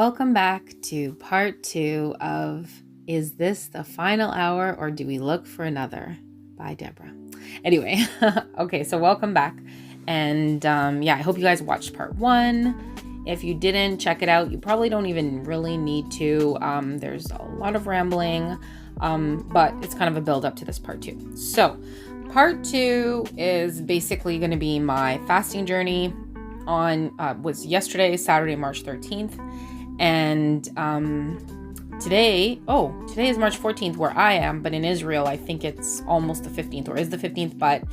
Welcome back to part 2 of Is This the Final Hour or Do We Look for Another? By Deborah. Anyway, okay, so welcome back. And I hope you guys watched part 1. If you didn't, check it out. You probably don't even really need to. There's a lot of rambling, but it's kind of a build up to this part 2. So part 2 is basically going to be my fasting journey was yesterday, Saturday, March 13th. And today is March 14th where I am, but in Israel, I think it's almost the 15th or is the 15th, but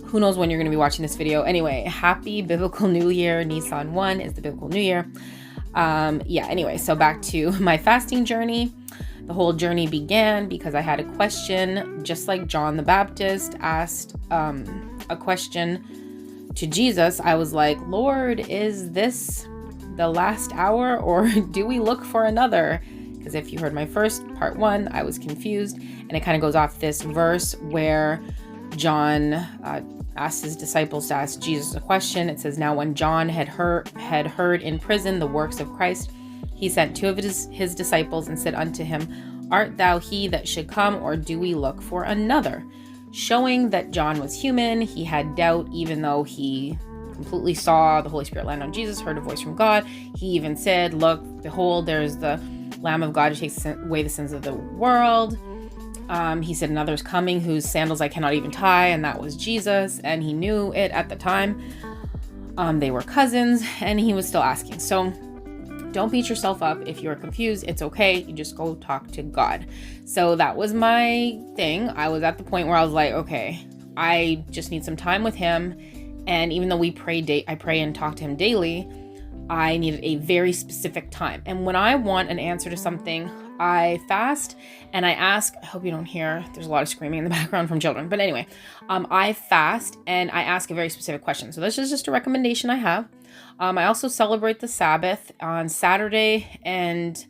who knows when you're going to be watching this video. Anyway, happy Biblical New Year. Nisan 1 is the Biblical New Year. Anyway, so back to my fasting journey. The whole journey began because I had a question, just like John the Baptist asked a question to Jesus. I was like, Lord, is this the last hour or do we look for another? Because if you heard my first part 1, I was confused, and it kind of goes off this verse where John asked his disciples to ask Jesus a question. It says, now when John had heard in prison the works of Christ, he sent 2 of his disciples and said unto him, art thou he that should come, or do we look for another? Showing that John was human. He had doubt, even though he completely saw the Holy Spirit land on Jesus, heard a voice from God. He even said, look, behold, there's the Lamb of God who takes away the sins of the world. He said, another's coming whose sandals I cannot even tie, and that was Jesus, and he knew it at the time. They were cousins, and he was still asking. So don't beat yourself up. If you're confused, it's okay. You just go talk to God. So that was my thing. I was at the point where I was like, okay, I just need some time with him. And even though I pray and talk to him daily, I needed a very specific time. And when I want an answer to something, I fast and I ask. I hope you don't hear, there's a lot of screaming in the background from children. But anyway, I fast and I ask a very specific question. So this is just a recommendation I have. I also celebrate the Sabbath on Saturday, and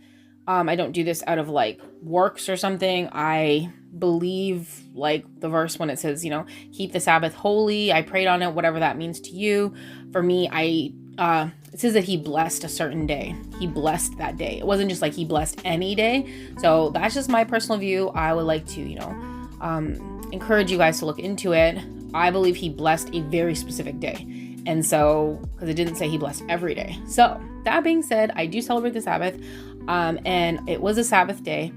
I don't do this out of like works or something. I believe like the verse when it says, keep the Sabbath holy. I prayed on it, whatever that means to you. For me, it says that he blessed a certain day. He blessed that day. It wasn't just like he blessed any day. So that's just my personal view. I would like to, encourage you guys to look into it. I believe he blessed a very specific day. And so, because it didn't say he blessed every day. So that being said, I do celebrate the Sabbath. And it was a Sabbath day.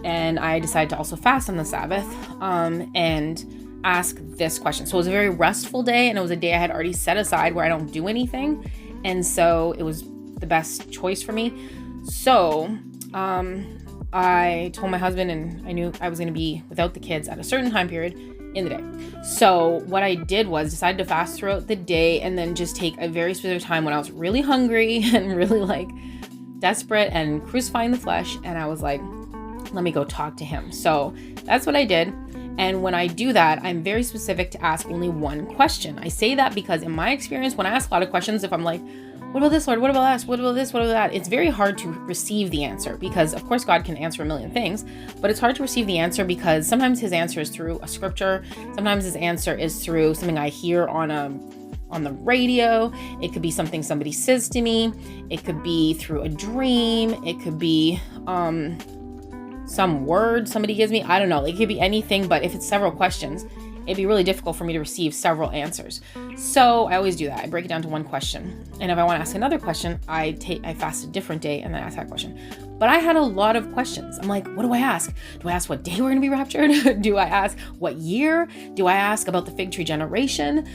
And I decided to also fast on the Sabbath and ask this question. So it was a very restful day, and it was a day I had already set aside where I don't do anything. And so it was the best choice for me. So I told my husband, and I knew I was going to be without the kids at a certain time period in the day. So what I did was decided to fast throughout the day and then just take a very specific time when I was really hungry and really like desperate and crucifying the flesh. And I was like, let me go talk to him. So that's what I did. And when I do that, I'm very specific to ask only one question. I say that because in my experience, when I ask a lot of questions, if I'm like, what about this, Lord? What about that? What about this? What about that? It's very hard to receive the answer because, of course, God can answer a million things, but it's hard to receive the answer because sometimes his answer is through a scripture. Sometimes his answer is through something I hear on the radio. It could be something somebody says to me. It could be through a dream. It could be some word somebody gives me. I don't know. It could be anything, but if it's several questions, it'd be really difficult for me to receive several answers. So I always do that. I break it down to one question. And if I want to ask another question, I fast a different day and then ask that question. But I had a lot of questions. I'm like, what do I ask? Do I ask what day we're going to be raptured? Do I ask what year? Do I ask about the fig tree generation?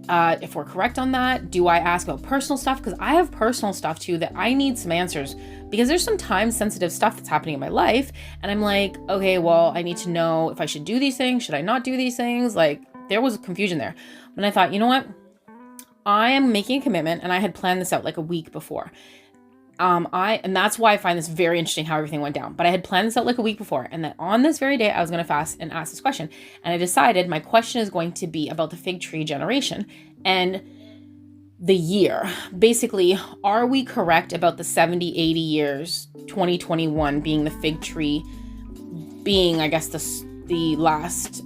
If we're correct on that? Do I ask about personal stuff? Because I have personal stuff too that I need some answers, because there's some time sensitive stuff that's happening in my life. And I'm like, okay, well, I need to know if I should do these things. Should I not do these things? Like, there was confusion there. But I thought, you know what? I am making a commitment, and I had planned this out like a week before. And that's why I find this very interesting how everything went down. But I had planned this out like a week before, and that on this very day, I was going to fast and ask this question. And I decided my question is going to be about the fig tree generation and the year. Basically, are we correct about the 70, 80 years, 2021 being the fig tree, being, I guess, the last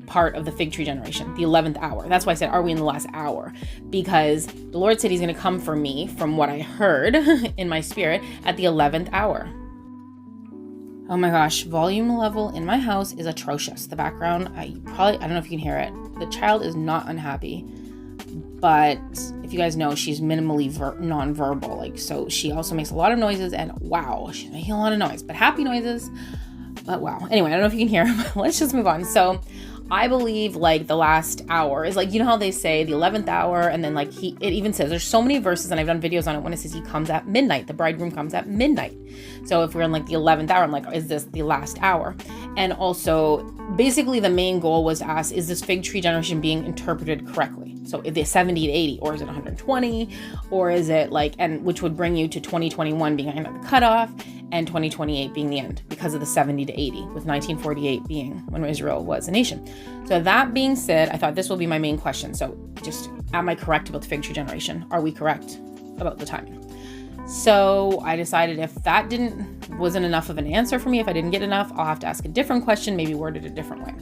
part of the fig tree generation, the 11th hour. That's why I said, are we in the last hour? Because the Lord said he's going to come for me, from what I heard in my spirit, at the 11th hour. Oh my gosh, volume level in my house is atrocious. The background, I don't know if you can hear it. The child is not unhappy, but if you guys know, she's minimally non-verbal. Like, so she also makes a lot of noises, and wow, she's making a lot of noise, but happy noises. But wow. Anyway, I don't know if you can hear, but let's just move on. So I believe like the last hour is like, you know how they say the 11th hour, and then like it even says, there's so many verses, and I've done videos on it when it says he comes at midnight, the bridegroom comes at midnight. So if we're in like the 11th hour, I'm like, is this the last hour? And also basically the main goal was to ask, is this fig tree generation being interpreted correctly? So is it 70 to 80, or is it 120, or is it like, and which would bring you to 2021 being kind of the cutoff, and 2028 being the end, because of the 70 to 80, with 1948 being when Israel was a nation. So that being said, I thought this will be my main question. So just, am I correct about the fig tree generation? Are we correct about the timing? So I decided if that wasn't enough of an answer for me, if I didn't get enough, I'll have to ask a different question, maybe worded a different way.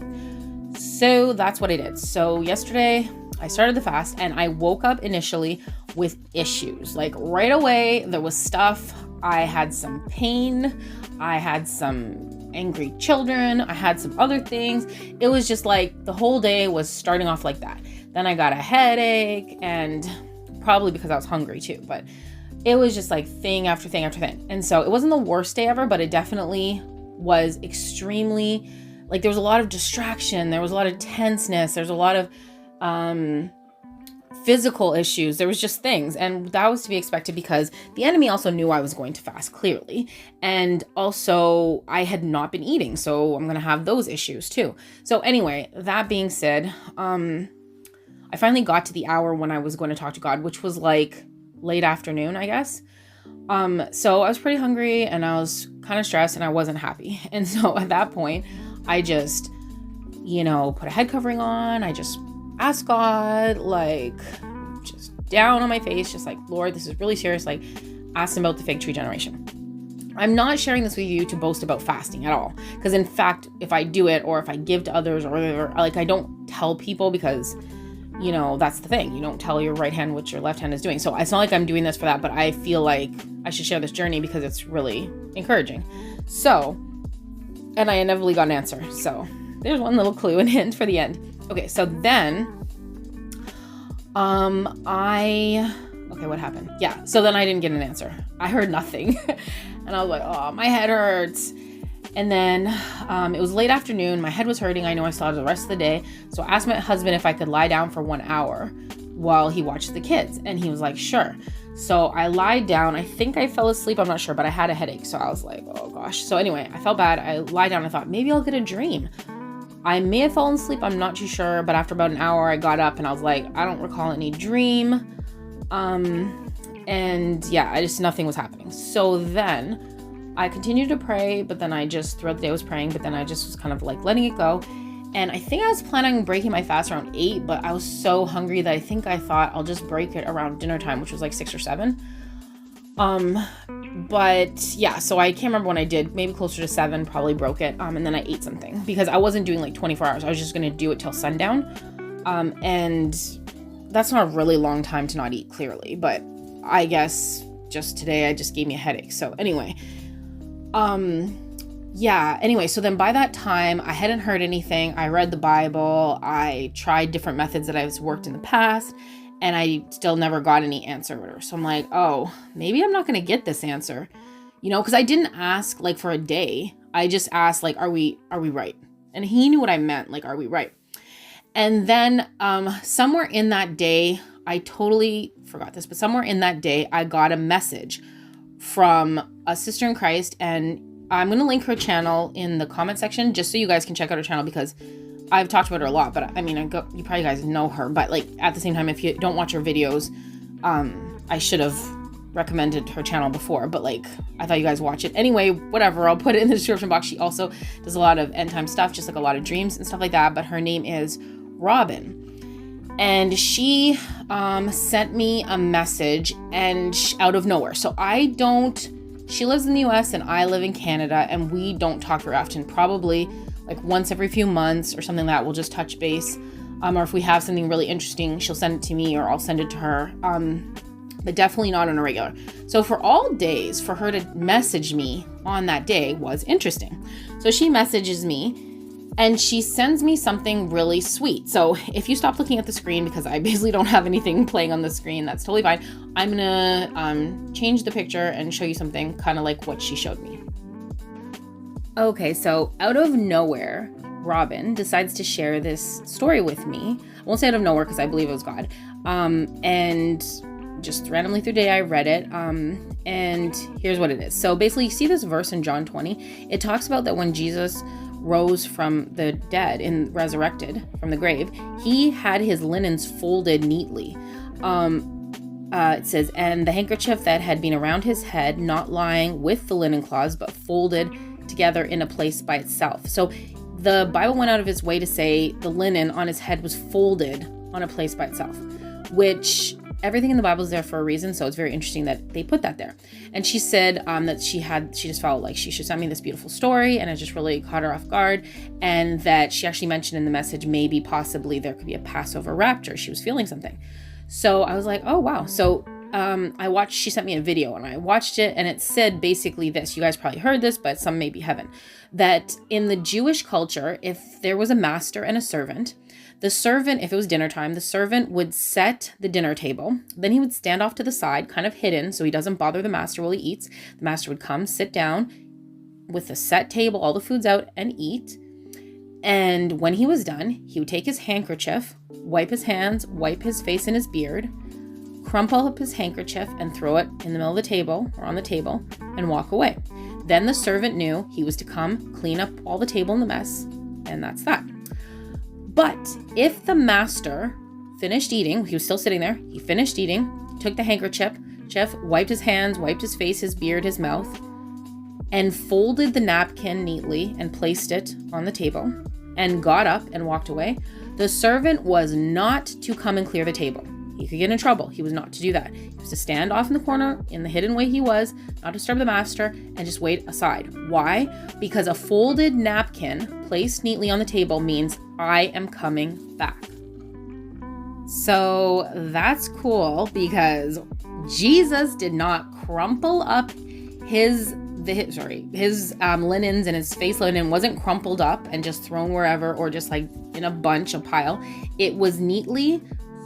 So that's what I did. So yesterday I started the fast, and I woke up initially with issues. Like right away, there was stuff. I had some pain. I had some angry children. I had some other things. It was just like the whole day was starting off like that. Then I got a headache, and probably because I was hungry too, but it was just like thing after thing after thing. And so it wasn't the worst day ever, but it definitely was extremely, like there was a lot of distraction. There was a lot of tenseness. There's a lot of physical issues. There was just things, and that was to be expected because the enemy also knew I was going to fast, clearly, and also I had not been eating, so I'm gonna have those issues too. So anyway, that being said, I finally got to the hour when I was going to talk to God, which was like late afternoon, I guess. So I was pretty hungry, and I was kind of stressed, and I wasn't happy, and so at that point I just, put a head covering on. I just ask God, like, just down on my face, just like, Lord, this is really serious. Like, ask him about the fig tree generation. I'm not sharing this with you to boast about fasting at all. Because in fact, if I do it, or if I give to others, or like, I don't tell people, because, that's the thing. You don't tell your right hand what your left hand is doing. So it's not like I'm doing this for that, but I feel like I should share this journey because it's really encouraging. So, and I inevitably got an answer. So there's one little clue and hint for the end. Okay, so then, what happened? Yeah, so then I didn't get an answer. I heard nothing. And I was like, oh, my head hurts. And then it was late afternoon. My head was hurting. I know I still had the rest of the day. So I asked my husband if I could lie down for 1 hour while he watched the kids. And he was like, sure. So I lied down. I think I fell asleep. I'm not sure, but I had a headache. So I was like, oh gosh. So anyway, I felt bad. I lied down. I thought maybe I'll get a dream. I may have fallen asleep, I'm not too sure, but after about an hour, I got up and I was like, I don't recall any dream. And yeah, nothing was happening. So then I continued to pray, but then throughout the day I was praying, but then I just was kind of like letting it go. And I think I was planning on breaking my fast around 8, but I was so hungry that I thought I'll just break it around dinner time, which was like 6 or 7. But yeah, so I can't remember when I did, maybe closer to 7, probably broke it. And then I ate something because I wasn't doing like 24 hours. I was just going to do it till sundown. And that's not a really long time to not eat, clearly, but I guess just today, I just gave me a headache. So anyway, so then by that time I hadn't heard anything. I read the Bible. I tried different methods that I've worked in the past, and I still never got any answer. So I'm like, oh, maybe I'm not going to get this answer, because I didn't ask like for a day. I just asked like, are we right? And he knew what I meant. Like, are we right? And then somewhere in that day, I totally forgot this, but somewhere in that day, I got a message from a sister in Christ, and I'm going to link her channel in the comment section just so you guys can check out her channel, because I've talked about her a lot, but I mean, you probably guys know her, but like at the same time, if you don't watch her videos, I should have recommended her channel before, but like, I thought you guys watch it. Anyway, whatever, I'll put it in the description box. She also does a lot of end time stuff, just like a lot of dreams and stuff like that, but her name is Robin. And she sent me a message and out of nowhere. So she lives in the US and I live in Canada, and we don't talk very often, probably like once every few months or something like that. We'll just touch base. Or if we have something really interesting, she'll send it to me or I'll send it to her. But definitely not on a regular. So for all days, for her to message me on that day was interesting. So she messages me and she sends me something really sweet. So if you stop looking at the screen, because I basically don't have anything playing on the screen, that's totally fine. I'm gonna change the picture and show you something kind of like what she showed me. Okay, so out of nowhere, Robin decides to share this story with me. I won't say out of nowhere because I believe it was God. And just randomly through the day I read it. And here's what it is. So basically you see this verse in John 20. It talks about that when Jesus rose from the dead and resurrected from the grave, he had his linens folded neatly. It says, and the handkerchief that had been around his head, not lying with the linen cloths, but folded together in a place by itself. So the Bible went out of its way to say the linen on his head was folded on a place by itself, which everything in the Bible is there for a reason. So it's very interesting that they put that there. And she said that she just felt like she should send me this beautiful story, and it just really caught her off guard. And that she actually mentioned in the message, maybe possibly there could be a Passover rapture. She was feeling something. So I was like, oh, wow. So she sent me a video and I watched it, and it said basically this. You guys probably heard this, but some may be heaven. That in the Jewish culture, if there was a master and a servant, the servant, if it was dinner time, the servant would set the dinner table. Then he would stand off to the side, kind of hidden, so he doesn't bother the master while he eats. The master would come, sit down with the set table, all the food's out, and eat. And when he was done, he would take his handkerchief, wipe his hands, wipe his face and his beard, crumple up his handkerchief and throw it in the middle of the table or on the table and walk away. Then the servant knew he was to come clean up all the table and the mess, and that's that. But if the master finished eating, he was still sitting there, he finished eating, took the handkerchief, wiped his hands, wiped his face, his beard, his mouth, and folded the napkin neatly and placed it on the table and got up and walked away, the servant was not to come and clear the table. He could get in trouble. He was not to do that. He was to stand off in the corner in the hidden way he was, not disturb the master, and just wait aside. Why? Because a folded napkin placed neatly on the table means I am coming back. So that's cool because Jesus did not crumple up his linens, and his face linen wasn't crumpled up and just thrown wherever or just like in a bunch, a pile. It was neatly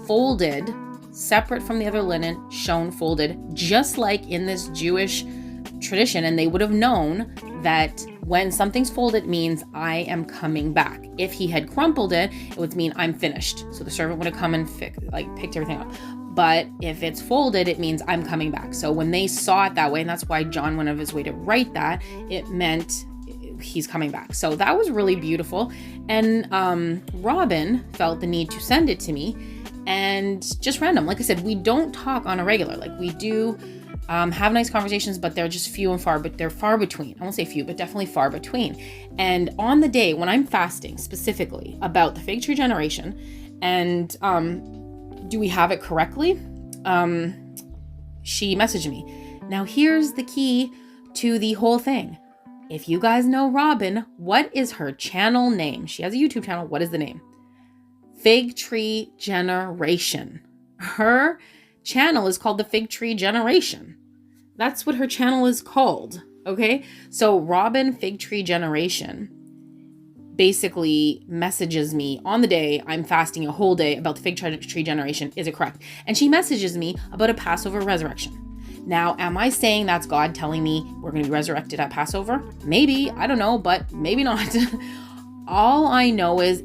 folded, separate from the other linen, shown folded, just like in this Jewish tradition. And they would have known that when something's folded means I am coming back. If he had crumpled it, it would mean I'm finished. So the servant would have come and picked everything up. But if it's folded, it means I'm coming back. So when they saw it that way, and that's why John went out of his way to write that, it meant he's coming back. So that was really beautiful. And Robin felt the need to send it to me, and just random. Like I said, we don't talk on a regular. Like we do have nice conversations, but they're just few and far, but they're far between. I won't say few, but definitely far between. And on the day when I'm fasting specifically about the fig tree generation, and do we have it correctly? She messaged me. Now here's the key to the whole thing. If you guys know Robin, what is her channel name? She has a YouTube channel. What is the name? Fig Tree Generation. Her channel is called the Fig Tree Generation. That's what her channel is called. Okay. So Robin Fig Tree Generation basically messages me on the day I'm fasting a whole day about the fig tree generation. Is it correct? And she messages me about a Passover resurrection. Now, am I saying that's God telling me we're going to be resurrected at Passover? Maybe, I don't know, but maybe not. All I know is,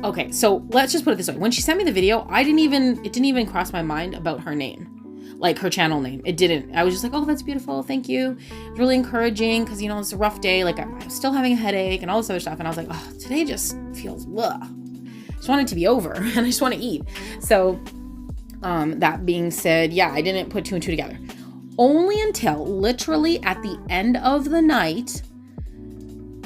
okay, so let's just put it this way. When she sent me the video, it didn't even cross my mind about her name, like her channel name. It didn't. I was just like, oh, that's beautiful. Thank you. It's really encouraging because, it's a rough day. Like I'm still having a headache and all this other stuff. And I was like, oh, today just feels, ugh. I just want it to be over and I just want to eat. So that being said, yeah, I didn't put two and two together. Only until literally at the end of the night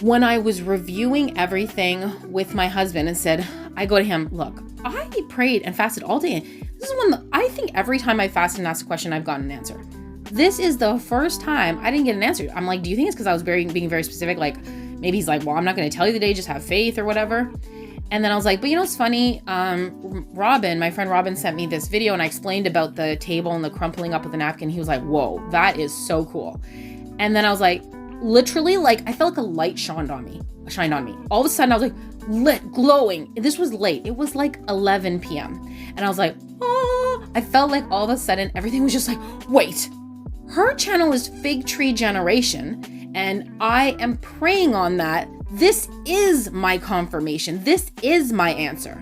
when I was reviewing everything with my husband and said, I go to him, look, I prayed and fasted all day. This is one I think every time I fasted and asked a question, I've gotten an answer. This is the first time I didn't get an answer. I'm like, do you think it's because I was being very specific? Like, maybe he's like, well, I'm not going to tell you the day, just have faith or whatever. And then I was like, but you know, it's funny. Robin, my friend Robin, sent me this video and I explained about the table and the crumpling up with a napkin. He was like, whoa, that is so cool. And then I was like, literally, like, I felt like a light shined on me. All of a sudden I was like lit, glowing. This was late. It was like 11 p.m. And I was like, oh, I felt like all of a sudden everything was just like, wait, her channel is Fig Tree Generation. And I am praying on that. This is my confirmation. This is my answer.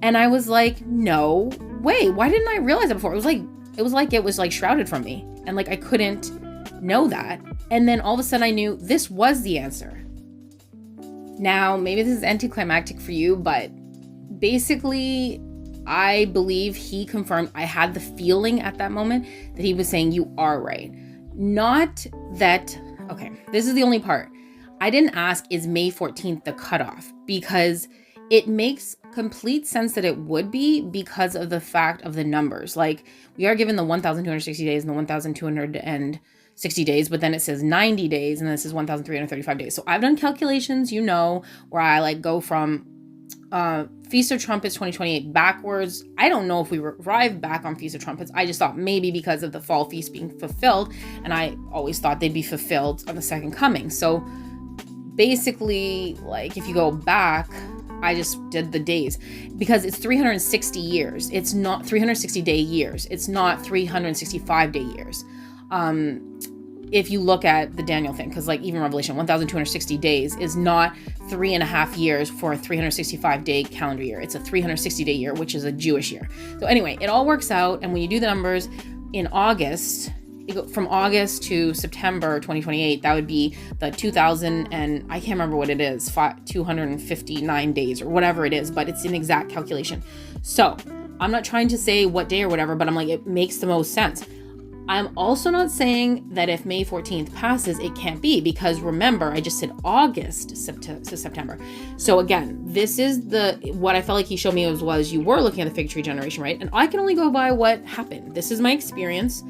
And I was like, no way. Why didn't I realize it before? It was like shrouded from me. And like, I couldn't know that. And then all of a sudden I knew this was the answer. Now, maybe this is anticlimactic for you, but basically I believe he confirmed, I had the feeling at that moment that he was saying, you are right. Not that, okay, this is the only part. I didn't ask, is May 14th the cutoff? Because it makes complete sense that it would be because of the fact of the numbers. Like, we are given the 1,260 days and the 1,260 days, but then it says 90 days and this is 1,335 days. So I've done calculations, you know, where I like go from Feast of Trumpets 2028 backwards. I don't know if we arrive back on Feast of Trumpets. I just thought maybe because of the fall feast being fulfilled, and I always thought they'd be fulfilled on the second coming. So basically, like, if you go back, I just did the days because it's 360 years. It's not 360 day years. It's not 365 day years. If you look at the Daniel thing, because like even Revelation, 1,260 days is not 3.5 years for a 365 day calendar year. It's a 360 day year, which is a Jewish year. So anyway, it all works out. And when you do the numbers in August, from August to September 2028, that would be the 2,000 and I can't remember what it is, 259 days or whatever it is, but it's an exact calculation. So I'm not trying to say what day or whatever, but I'm like, it makes the most sense. I'm also not saying that if May 14th passes, it can't be, because remember, I just said August to September. So again, this is what I felt like he showed me was you were looking at the Fig Tree Generation, right? And I can only go by what happened. This is my experience.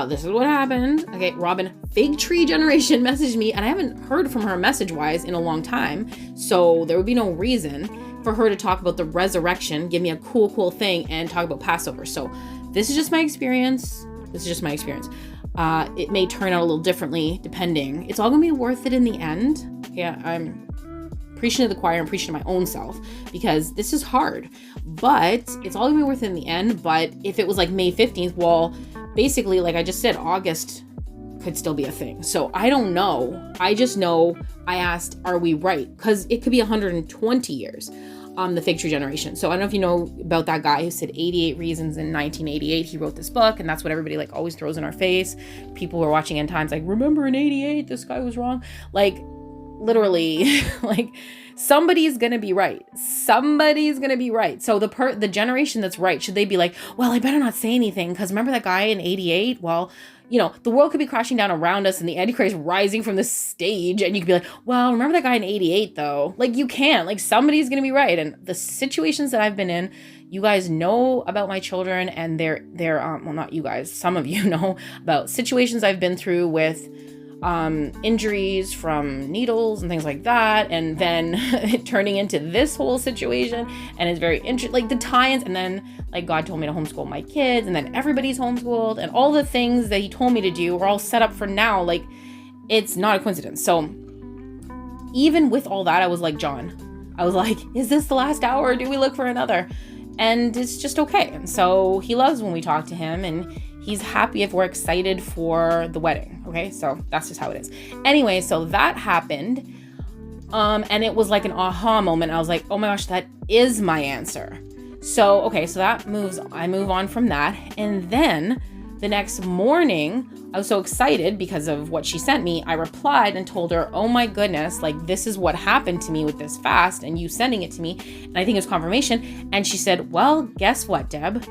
This is what happened. Okay, Robin, Fig Tree Generation messaged me, and I haven't heard from her message-wise in a long time. So there would be no reason for her to talk about the resurrection, give me a cool thing, and talk about Passover. So this is just my experience. It may turn out a little differently depending. It's all gonna be worth it in the end. Yeah, I'm preaching to the choir and preaching to my own self because this is hard, but it's all gonna be worth it in the end. But if it was like May 15th, well, basically, like I just said, August could still be a thing. So I don't know. I just know I asked, are we right? Because it could be 120 years. The Fig Tree Generation. So I don't know if you know about that guy who said 88 reasons in 1988. He wrote this book, and that's what everybody like always throws in our face. People who are watching End Times like, remember in 88, this guy was wrong. Like, literally, like, somebody's gonna be right. Somebody's gonna be right. So the generation that's right, should they be like, well, I better not say anything because remember that guy in 88? Well, you know, the world could be crashing down around us and the Antichrist rising from the stage. And you could be like, well, remember that guy in 88 though? Like, you can't. Like, somebody's going to be right. And the situations that I've been in, you guys know about my children and they're well, not you guys, some of you know about situations I've been through with injuries from needles and things like that, and then turning into this whole situation. And it's very interesting, like the tie-ins, and then like God told me to homeschool my kids, and then everybody's homeschooled, and all the things that he told me to do are all set up for now. Like, it's not a coincidence. So even with all that, I was like, John, I was like, is this the last hour or do we look for another? And it's just okay. And so he loves when we talk to him, and he's happy if we're excited for the wedding. Okay, so that's just how it is. Anyway, so that happened. And it was like an aha moment. I was like, oh my gosh, that is my answer. So, okay, so I move on from that. And then the next morning, I was so excited because of what she sent me. I replied and told her, oh my goodness, like this is what happened to me with this fast and you sending it to me. And I think it's confirmation. And she said, well, guess what, Deb?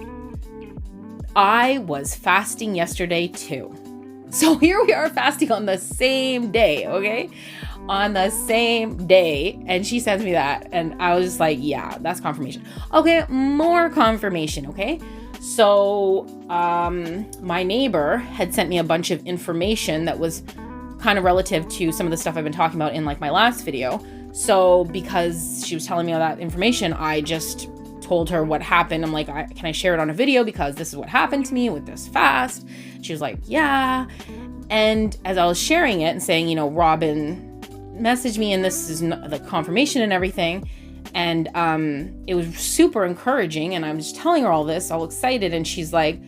I was fasting yesterday too. So here we are fasting on the same day, okay? On the same day. And she sends me that. And I was just like, yeah, that's confirmation. Okay, more confirmation, okay? So my neighbor had sent me a bunch of information that was kind kind of relative to some of the stuff I've been talking about in like my last video. So because she was telling me all that information, I just told her what happened. I'm like, can I share it on a video because this is what happened to me with this fast? She was like, yeah. And as I was sharing it and saying, you know, Robin messaged me and this is the confirmation and everything. And it was super encouraging. And I'm just telling her all this, all excited. And she's like,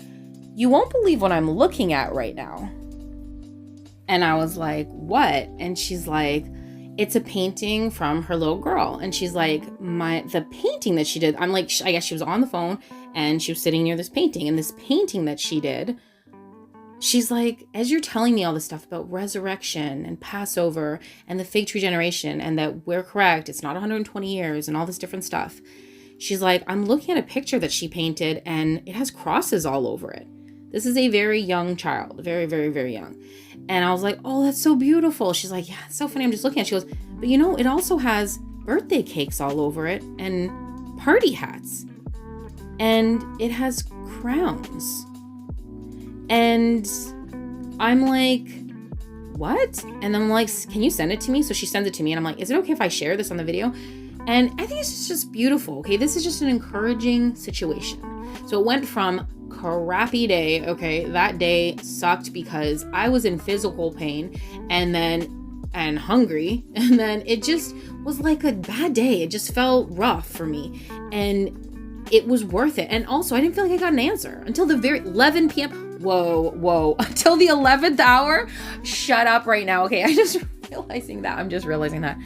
you won't believe what I'm looking at right now. And I was like, what? And she's like, it's a painting from her little girl. And she's like, the painting that she did, I'm like, I guess she was on the phone and she was sitting near this painting. And this painting that she did, she's like, as you're telling me all this stuff about resurrection and Passover and the fig tree generation and that we're correct, it's not 120 years and all this different stuff. She's like, I'm looking at a picture that she painted and it has crosses all over it. This is a very young child, very, very, very young. And I was like, oh, that's so beautiful. She's like, yeah, it's so funny. I'm just looking at it. She goes, but you know, it also has birthday cakes all over it and party hats. And it has crowns. And I'm like, what? And I'm like, can you send it to me? So she sends it to me and I'm like, is it okay if I share this on the video? And I think it's just beautiful. Okay. This is just an encouraging situation. So it went from crappy day. Okay. That day sucked because I was in physical pain and hungry. And then it just was like a bad day. It just felt rough for me. And it was worth it. And also I didn't feel like I got an answer until the very 11 p.m. Whoa. Until the 11th hour. Shut up right now. Okay. I'm just realizing that.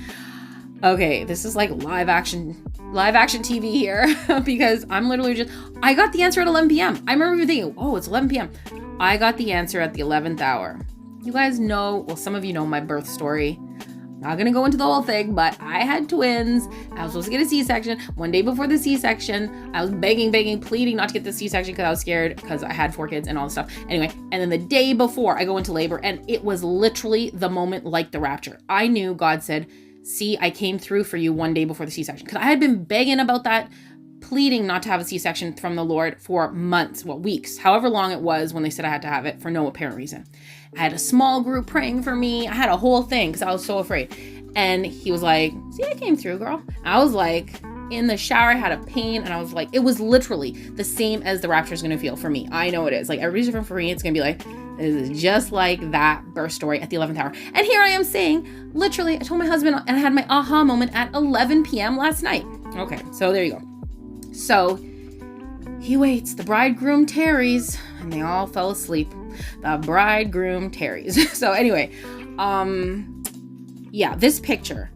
Okay. This is like live action TV here because I'm literally I got the answer at 11 p.m. I remember thinking, oh, it's 11 p.m. I got the answer at the 11th hour. You guys know, well, some of you know my birth story. Not going to go into the whole thing, but I had twins. I was supposed to get a C-section. One day before the C-section, I was begging, pleading not to get the C-section because I was scared because I had 4 kids and all this stuff. Anyway, and then the day before I go into labor, and it was literally the moment like the rapture. I knew God said, see, I came through for you one day before the C-section. Because I had been begging about that, pleading not to have a C-section from the Lord for months, weeks, however long it was when they said I had to have it for no apparent reason. I had a small group praying for me. I had a whole thing because I was so afraid. And he was like, see, I came through, girl. I was like, in the shower, I had a pain. And I was like, it was literally the same as the rapture is going to feel for me. I know it is. Like, everybody's different for me. It's going to be like, this is just like that birth story at the 11th hour. And here I am saying, literally, I told my husband and I had my aha moment at 11 p.m. last night. Okay, so there you go. So he waits, the bridegroom tarries, and they all fell asleep. The bridegroom tarries. So anyway, yeah, this picture.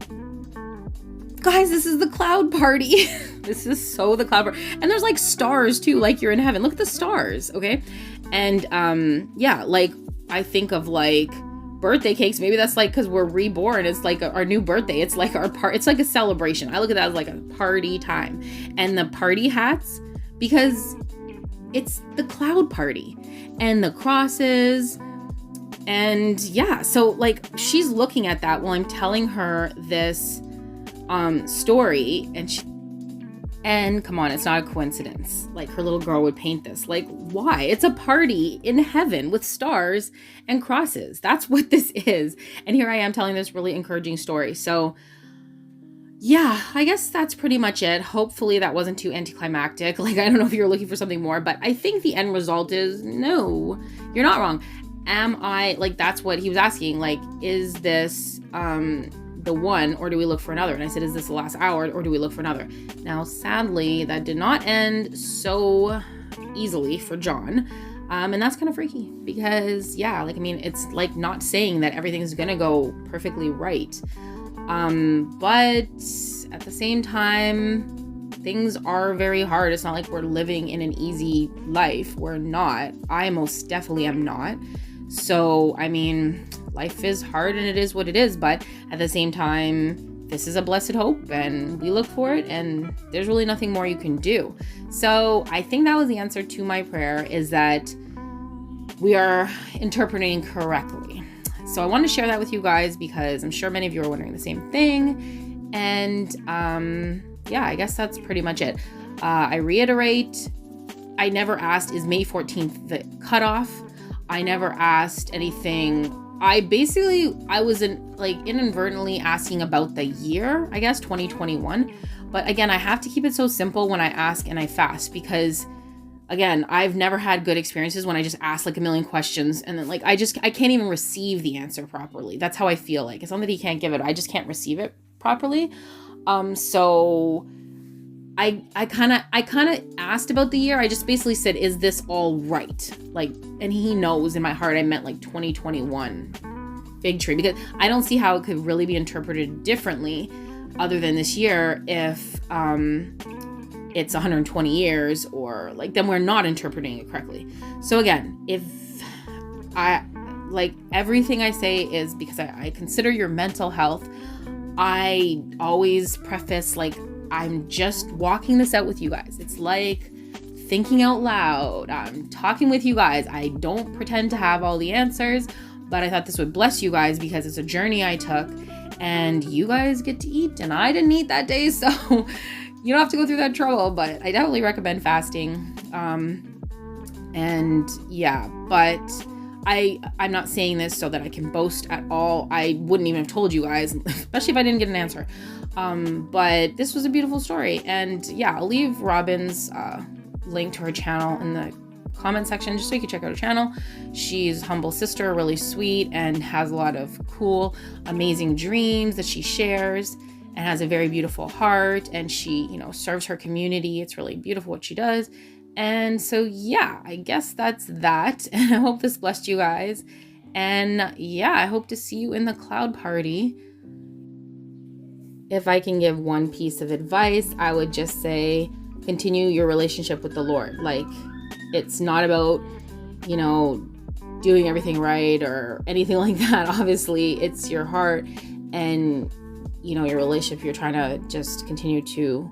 Guys, this is the cloud party. This is so the cloud party. And there's like stars too, like you're in heaven. Look at the stars, okay? And yeah, like I think of like birthday cakes. Maybe that's like because we're reborn. It's like our new birthday. It's like it's like a celebration. I look at that as like a party time. And the party hats, because it's the cloud party and the crosses. And yeah, so like she's looking at that while I'm telling her this story, and come on, it's not a coincidence. Like her little girl would paint this. Like, why? It's a party in heaven with stars and crosses. That's what this is. And here I am telling this really encouraging story. So yeah, I guess that's pretty much it. Hopefully that wasn't too anticlimactic. Like, I don't know if you're looking for something more, but I think the end result is no, you're not wrong. Am I, like, that's what he was asking. Like, is this the one, or do we look for another? And I said, is this the last hour, or do we look for another? Now, sadly, that did not end so easily for John. And that's kind of freaky because, yeah, like, I mean, it's like not saying that everything's going to go perfectly right. But at the same time, things are very hard. It's not like we're living in an easy life. We're not. I most definitely am not. So, I mean, life is hard and it is what it is. But at the same time, this is a blessed hope and we look for it and there's really nothing more you can do. So I think that was the answer to my prayer, is that we are interpreting correctly. So I want to share that with you guys because I'm sure many of you are wondering the same thing. And yeah, I guess that's pretty much it. I reiterate, I never asked, is May 14th the cutoff? I never asked anything I was inadvertently asking about the year, I guess 2021. But again, I have to keep it so simple when I ask and I fast, because again, I've never had good experiences when I just ask like a million questions and then like I can't even receive the answer properly. That's how I feel like. It's not that he can't give it, I just can't receive it properly. So I kind of asked about the year. I just basically said, is this all right? Like, and he knows in my heart I meant like 2021 fig tree, because I don't see how it could really be interpreted differently other than this year if it's 120 years, or like, then we're not interpreting it correctly. So again, if I like, everything I say is because I consider your mental health. I always preface like, I'm just walking this out with you guys. It's like thinking out loud. I'm talking with you guys. I don't pretend to have all the answers, but I thought this would bless you guys because it's a journey I took, and you guys get to eat and I didn't eat that day. So you don't have to go through that trouble, but I definitely recommend fasting. And yeah, but I'm not saying this so that I can boast at all. I wouldn't even have told you guys, especially if I didn't get an answer. But this was a beautiful story. And yeah, I'll leave Robin's link to her channel in the comment section just so you can check out her channel. She's a humble sister, really sweet, and has a lot of cool, amazing dreams that she shares, and has a very beautiful heart. And she, serves her community. It's really beautiful what she does. And so, yeah, I guess that's that. And I hope this blessed you guys. And yeah, I hope to see you in the cloud party. If I can give one piece of advice, I would just say, continue your relationship with the Lord. Like, it's not about, doing everything right or anything like that. Obviously, it's your heart and, your relationship. You're trying to just continue to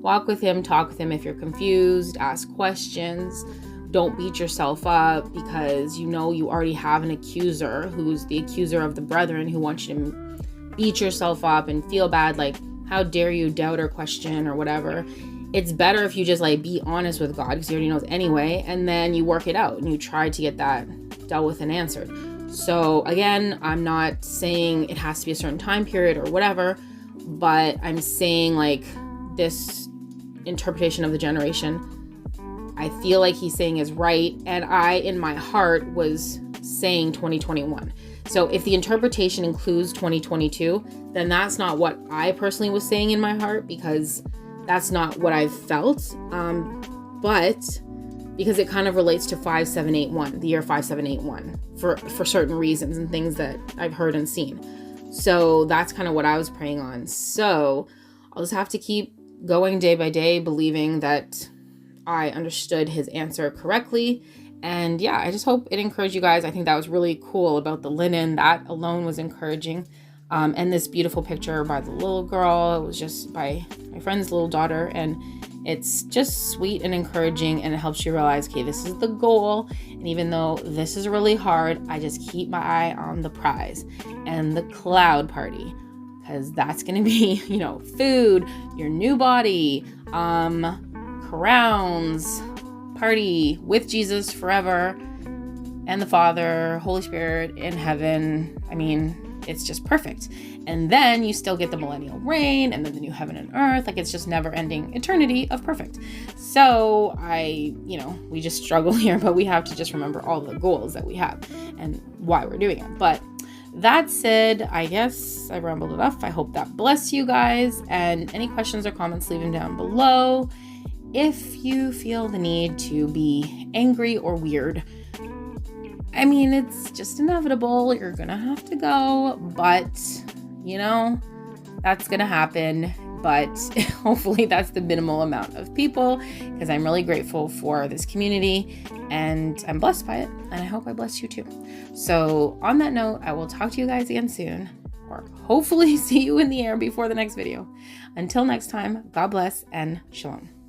walk with him, talk with him. If you're confused, ask questions. Don't beat yourself up because you already have an accuser who's the accuser of the brethren who wants you to beat yourself up and feel bad. Like, how dare you doubt or question or whatever. It's better if you just like be honest with God, because he already knows anyway, and then you work it out and you try to get that dealt with and answered. So again, I'm not saying it has to be a certain time period or whatever, but I'm saying like this interpretation of the generation, I feel like he's saying is right. And I, in my heart, was saying 2021. So if the interpretation includes 2022, then that's not what I personally was saying in my heart, because that's not what I felt. But because it kind of relates to 5781, the year 5781, for certain reasons and things that I've heard and seen. So that's kind of what I was praying on. So I'll just have to keep going day by day, believing that I understood his answer correctly. And yeah, I just hope it encouraged you guys. I think that was really cool about the linen. That alone was encouraging. And this beautiful picture by the little girl, it was just by my friend's little daughter. And it's just sweet and encouraging, and it helps you realize, okay, this is the goal. And even though this is really hard, I just keep my eye on the prize and the cloud party, because that's going to be, food, your new body, crowns, party with Jesus forever, and the Father, Holy Spirit in heaven. I mean, it's just perfect. And then you still get the millennial reign, and then the new heaven and earth. Like, it's just never ending eternity of perfect. So we just struggle here, but we have to just remember all the goals that we have and why we're doing it. But that said, I guess I rambled enough. I hope that bless you guys. And any questions or comments, leave them down below. If you feel the need to be angry or weird, I mean, it's just inevitable. You're gonna have to go, but that's gonna happen. But hopefully that's the minimal amount of people, because I'm really grateful for this community and I'm blessed by it, and I hope I bless you too. So on that note, I will talk to you guys again soon, or hopefully see you in the air before the next video. Until next time, God bless and shalom.